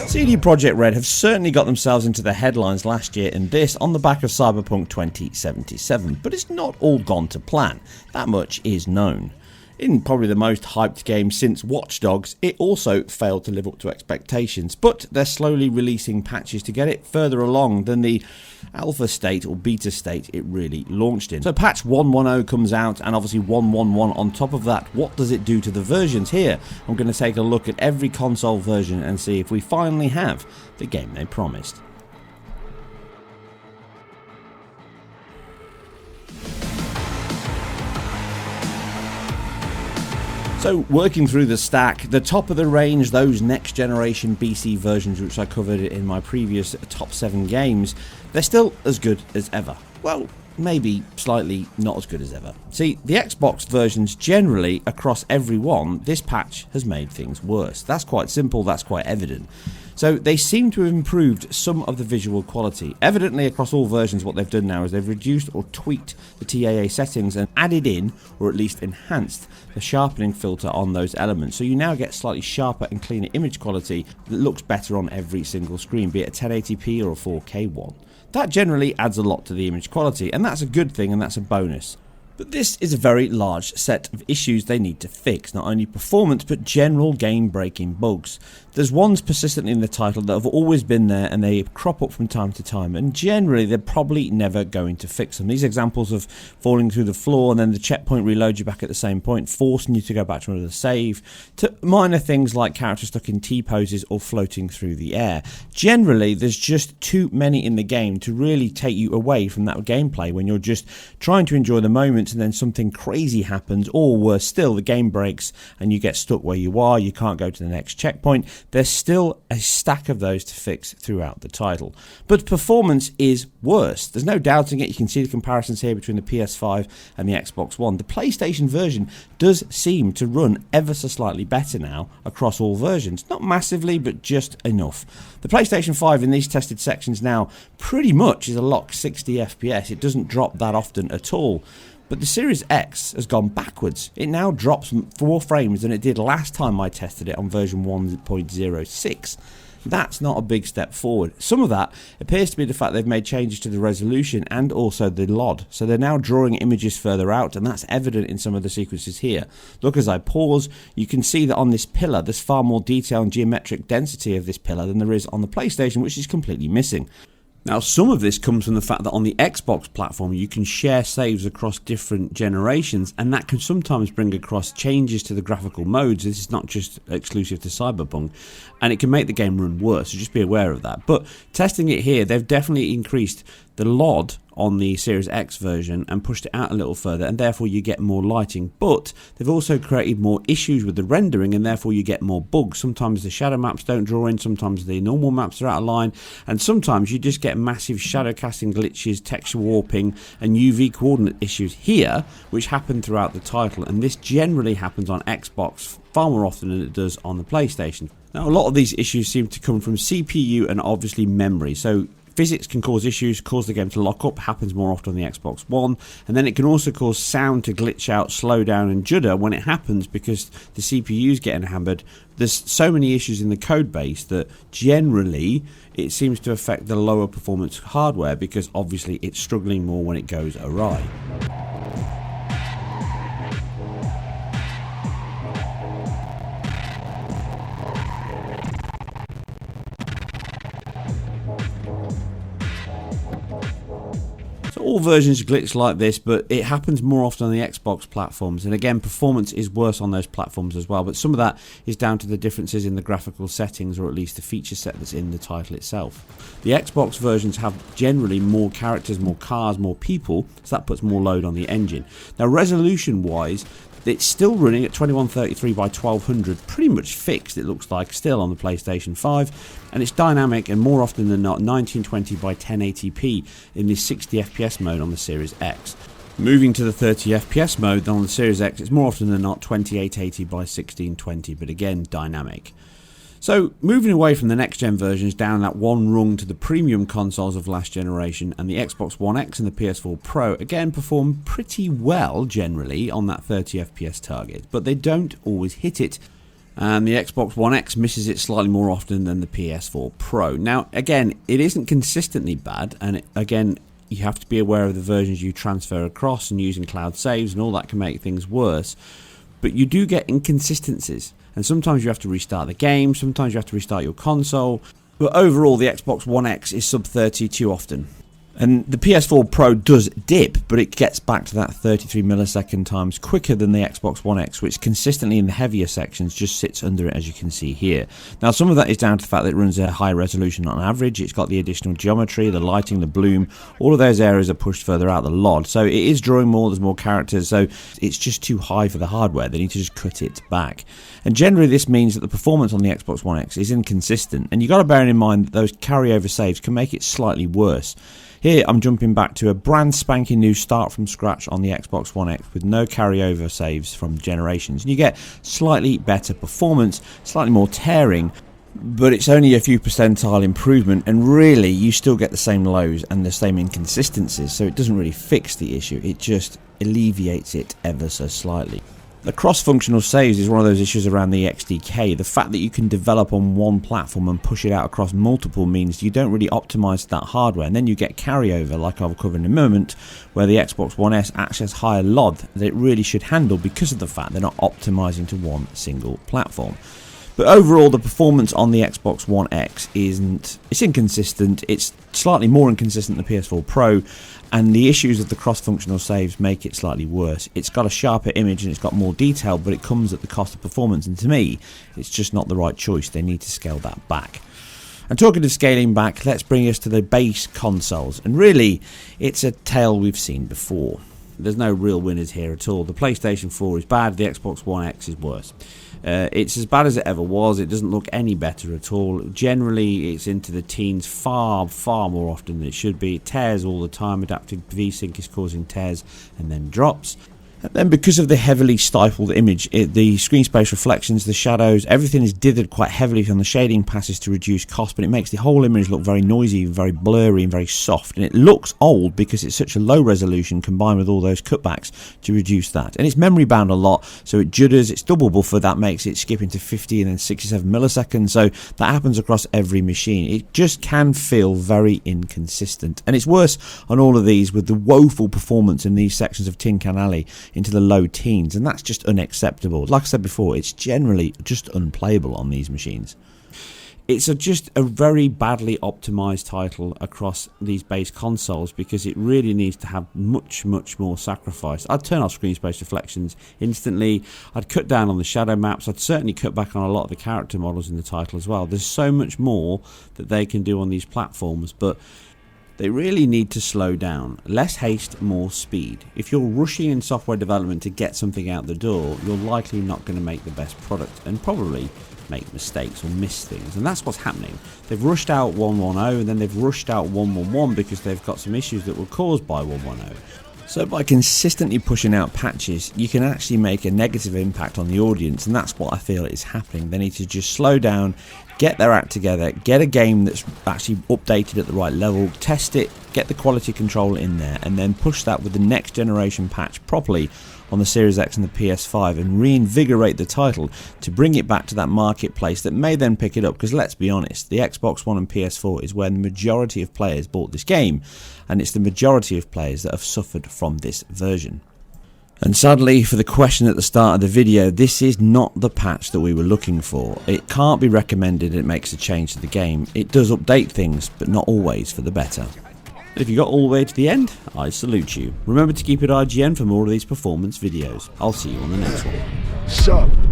CD Projekt RED have certainly got themselves into the headlines last year in this on the back of Cyberpunk 2077, but it's not all gone to plan. That much is known. In probably the most hyped game since Watch Dogs, it also failed to live up to expectations, but they're slowly releasing patches to get it further along than the alpha state or beta state it really launched in. So patch 1.10 comes out, and obviously 1.11 on top of that. What does it do to the versions here? I'm going to take a look at every console version and see if we finally have the game they promised. So working through the stack, the top of the range, those next generation BC versions which I covered in my previous top 7 games, they're still as good as ever. Well, maybe slightly not as good as ever. See, the Xbox versions generally across every one, this patch has made things worse. That's quite simple, that's quite evident. So they seem to have improved some of the visual quality. Evidently across all versions what they've done now is they've reduced or tweaked the TAA settings and added in, or at least enhanced, the sharpening filter on those elements. So you now get slightly sharper and cleaner image quality that looks better on every single screen, be it a 1080p or a 4K one. That generally adds a lot to the image quality, and that's a good thing and that's a bonus. But this is a very large set of issues they need to fix, not only performance but general game-breaking bugs. There's ones persistently in the title that have always been there and they crop up from time to time, and generally they're probably never going to fix them. These examples of falling through the floor and then the checkpoint reloads you back at the same point, forcing you to go back to another save, to minor things like characters stuck in T-poses or floating through the air. Generally there's just too many in the game to really take you away from that gameplay when you're just trying to enjoy the moment and then something crazy happens, or worse still, the game breaks and you get stuck where you are, you can't go to the next checkpoint. There's still a stack of those to fix throughout the title. But performance is worse. There's no doubting it. You can see the comparisons here between the PS5 and the Xbox One. The PlayStation version does seem to run ever so slightly better now across all versions. Not massively, but just enough. The PlayStation 5 in these tested sections now pretty much is a lock 60 FPS. It doesn't drop that often at all. But the Series X has gone backwards. It now drops 4 frames than it did last time I tested it on version 1.06. That's not a big step forward. Some of that appears to be the fact they've made changes to the resolution and also the LOD. So they're now drawing images further out, and that's evident in some of the sequences here. Look, as I pause, you can see that on this pillar there's far more detail and geometric density of this pillar than there is on the PlayStation, which is completely missing. Now, some of this comes from the fact that on the Xbox platform you can share saves across different generations, and that can sometimes bring across changes to the graphical modes. This is not just exclusive to Cyberpunk, and it can make the game run worse, so just be aware of that. But testing it here, they've definitely increased the LOD on the Series X version and pushed it out a little further, and therefore you get more lighting. But they've also created more issues with the rendering, and therefore you get more bugs. Sometimes the shadow maps don't draw in, sometimes the normal maps are out of line, and sometimes you just get massive shadow casting glitches, texture warping, and UV coordinate issues here, which happen throughout the title. And this generally happens on Xbox far more often than it does on the PlayStation. Now, a lot of these issues seem to come from CPU and obviously memory. So physics can cause issues, cause the game to lock up, happens more often on the Xbox One, and then it can also cause sound to glitch out, slow down and judder when it happens because the CPU's getting hammered. There's so many issues in the code base that generally it seems to affect the lower performance hardware because obviously it's struggling more when it goes awry. All versions glitch like this, but it happens more often on the Xbox platforms, and again performance is worse on those platforms as well, but some of that is down to the differences in the graphical settings, or at least the feature set that's in the title itself. The Xbox versions have generally more characters, more cars, more people, so that puts more load on the engine. Now resolution wise, it's still running at 2133 by 1200, pretty much fixed it looks like still on the PlayStation 5, and it's dynamic and more often than not 1920 by 1080p in the 60 FPS mode on the Series X. Moving to the 30 FPS mode on the Series X, it's more often than not 2880 by 1620, but again dynamic. So moving away from the next gen versions down that one rung to the premium consoles of last generation, and the Xbox One X and the PS4 Pro again perform pretty well generally on that 30 FPS target, but they don't always hit it. And the Xbox One X misses it slightly more often than the PS4 Pro. Now, again, it isn't consistently bad, and again, you have to be aware of the versions you transfer across, and using cloud saves and all that can make things worse. But you do get inconsistencies, and sometimes you have to restart the game, sometimes you have to restart your console. But overall, the Xbox One X is sub 30 too often. And the PS4 Pro does dip, but it gets back to that 33 millisecond times quicker than the Xbox One X, which consistently in the heavier sections just sits under it, as you can see here. Now, some of that is down to the fact that it runs at a high resolution on average. It's got the additional geometry, the lighting, the bloom. All of those areas are pushed further out the LOD. So it is drawing more, there's more characters, so it's just too high for the hardware. They need to just cut it back. And generally, this means that the performance on the Xbox One X is inconsistent. And you've got to bear in mind that those carryover saves can make it slightly worse. Here I'm jumping back to a brand spanking new start from scratch on the Xbox One X with no carryover saves from generations, and you get slightly better performance, slightly more tearing, but it's only a few percentile improvement, and really you still get the same lows and the same inconsistencies, so it doesn't really fix the issue, it just alleviates it ever so slightly. The cross-functional saves is one of those issues around the XDK. The fact that you can develop on one platform and push it out across multiple means you don't really optimize that hardware, and then you get carryover, like I'll cover in a moment, where the Xbox One S actually has higher LOD that it really should handle because of the fact they're not optimizing to one single platform. But overall, the performance on the Xbox One X it's inconsistent. It's slightly more inconsistent than the PS4 Pro, and the issues of the cross-functional saves make it slightly worse. It's got a sharper image and it's got more detail, but it comes at the cost of performance, and to me, it's just not the right choice. They need to scale that back. And talking of scaling back, let's bring us to the base consoles, and really, it's a tale we've seen before. There's no real winners here at all. The PlayStation 4 is bad, the Xbox One X is worse. It's as bad as it ever was. It doesn't look any better at all. Generally, it's into the teens far more often than it should be. It tears all the time. Adaptive VSync is causing tears and then drops. And then because of the heavily stifled image, the screen space reflections, the shadows, everything is dithered quite heavily on the shading passes to reduce cost, but it makes the whole image look very noisy, very blurry and very soft, and it looks old because it's such a low resolution combined with all those cutbacks to reduce that. And it's memory bound a lot, so it judders, it's double buffer, that makes it skip into 50 and then 67 milliseconds, so that happens across every machine. It just can feel very inconsistent, and it's worse on all of these with the woeful performance in these sections of Tin Can Alley into the low teens, and that's just unacceptable. Like I said before, it's generally just unplayable on these machines. It's just a very badly optimized title across these base consoles because it really needs to have much more sacrifice. I'd turn off screen space reflections instantly, I'd cut down on the shadow maps, I'd certainly cut back on a lot of the character models in the title as well. There's so much more that they can do on these platforms, but they really need to slow down. Less haste, more speed. If you're rushing in software development to get something out the door, you're likely not going to make the best product and probably make mistakes or miss things. And that's what's happening. They've rushed out 1.10 and then they've rushed out 1.11 because they've got some issues that were caused by 1.10. So by consistently pushing out patches, you can actually make a negative impact on the audience, and that's what I feel is happening. They need to just slow down, get their act together, get a game that's actually updated at the right level, test it, get the quality control in there, and then push that with the next generation patch properly on the Series X and the PS5 and reinvigorate the title to bring it back to that marketplace that may then pick it up, because let's be honest, the Xbox One and PS4 is where the majority of players bought this game, and it's the majority of players that have suffered from this version. And sadly, for the question at the start of the video, this is not the patch that we were looking for. It can't be recommended, it makes a change to the game. It does update things, but not always for the better. If you got all the way to the end, I salute you. Remember to keep it IGN for more of these performance videos. I'll see you on the next one.